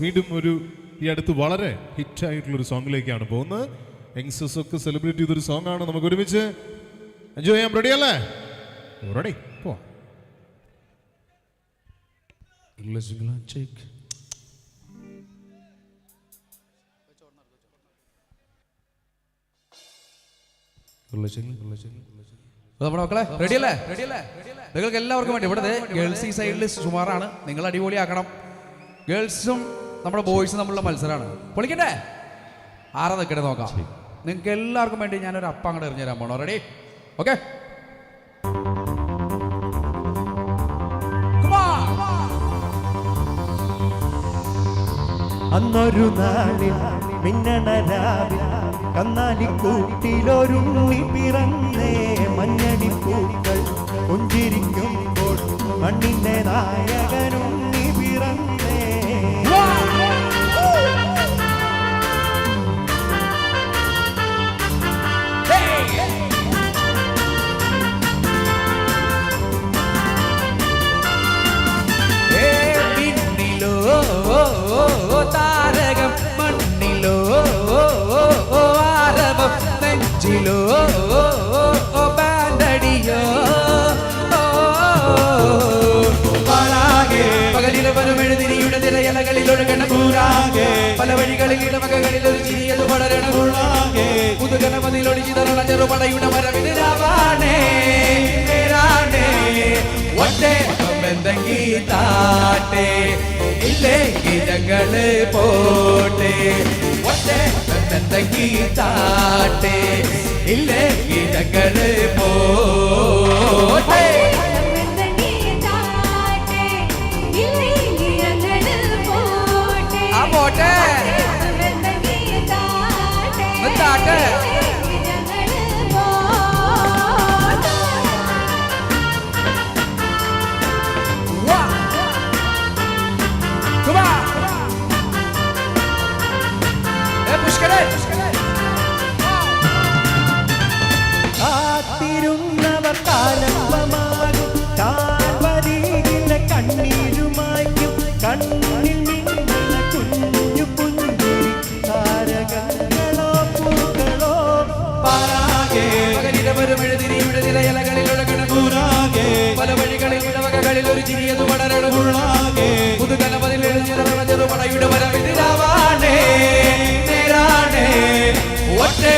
വീണ്ടും ഈ അടുത്ത് വളരെ ഹിറ്റായിട്ടുള്ളൊരു സോങ്ങിലേക്കാണ് പോകുന്നത്. യങ്സ്റ്റേഴ്സ് ഒക്കെ സെലിബ്രേറ്റ് ചെയ്തൊരു സോങ് ആണ്. നമുക്ക് ഒരുമിച്ച് എൻജോയ് ചെയ്യാൻ റെഡി അല്ലേ? റെഡി പോ. നമ്മുടെ മക്കളെ റെഡിയല്ലേ? നിങ്ങൾക്ക് എല്ലാവർക്കും വേണ്ടി ഇവിടെ ഗേൾസ് ഈ സൈഡിൽ സുമാറാണ്. നിങ്ങൾ അടിപൊളിയാക്കണം. ഗേൾസും നമ്മുടെ ബോയ്സും തമ്മിലുള്ള മത്സരമാണ്. പൊളിക്കണ്ടേ? ആരാ നിൽക്കണേ നോക്കാം. നിങ്ങൾക്ക് എല്ലാവർക്കും വേണ്ടി ഞാനൊരു അപ്പം അങ്ങോട്ട് എറിഞ്ഞു തരാൻ പോണോ? റെഡി? ഓക്കെ. അന്നൊരു നാളിൽ മിന്നണ രാവിൽ കന്നാലിക്കൂട്ടിലൊരുണ്ണി പിറന്നേ. മഞ്ഞണിപ്പൂക്കൾ പുഞ്ചിരിക്കുമ്പോൾ മണ്ണിന്റെ നായകനുണ്ണി പിറന്നേ. താരകം മണ്ണിലോ ആരവം നെഞ്ചിലോ ബാൻഡടിയോ പകലിലെ വനമെഴുതിരിയുടെ നിരയലകളിൽ ഒഴുകണ കൂറാകെ. പല വഴികളിൽ ഇടവകകളിൽ ഒരു ചിരിയത് വളരണ കൂറാകെ. പുതുകനമതിലൊഴിച്ചു തരണ ചെറുപടയുടെ മരവിതിരാവാണേ. ഒറ്റേ എന്തെങ്കി താട്ടെ ഇല്ലെങ്കിൽ ഞങ്ങള് പോട്ടെ. ഒറ്റേ എന്തെങ്കി താട്ടെ ഇല്ലെങ്കിൽ ഞങ്ങള് പോട്ടെ. ആ പോട്ടെ താട്ടെ. കാത്തിരുന്നവർ കാലപ്പമാകും കാൽവരിയിലെ കണ്ണീരുമായും കണ്ണിൽ മിന്നുന്ന കുഞ്ഞു പുഞ്ചിരി താരകങ്ങളോ പൂക്കളോ പാരാകെ. പകലിരവരുമെഴുതിരിയുടെ നിലയലകളിൽ ഒഴുകണ കൂറാകെ. പല വഴികളിൽ ഇടവകകളിൽ ഒരു ചിരിയത് വളരണുള്ളാകെ. പുതുകനമതിൽ എഴുതിയ ചെറുപടയുടെ വരവിതിരാവാണേ. ഒറ്റേ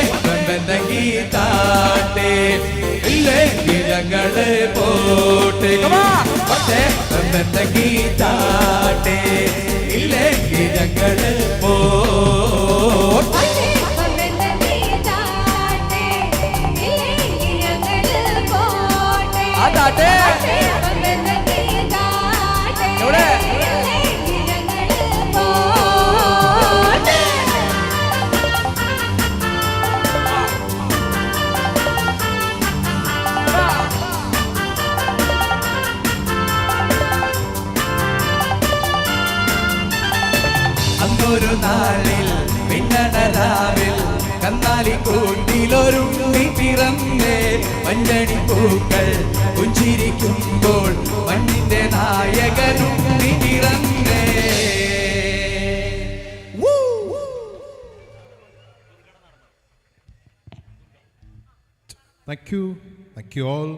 എന്തെങ്കി താട്ടെ ഇല്ലെങ്കിൽ ഞങ്ങള് പോട്ടെ. ഒറ്റേ എന്തെങ്കി താട്ടെ ഇല്ലെങ്കിൽ ഞങ്ങള് പോട്ടെ. ആ താട്ടെ എവിടെ? ഒരു നാളിൽ പിന്നടരാവിൽ കന്നാലിക്കൂട്ടിലൊരുണ്ണി പിറന്നേ. മഞ്ഞണിപ്പൂക്കൾ പുഞ്ചിരിക്കുമ്പോൾ മണ്ണിന്റെ നായകനുണ്ണി പിറന്നേ. Thank you all.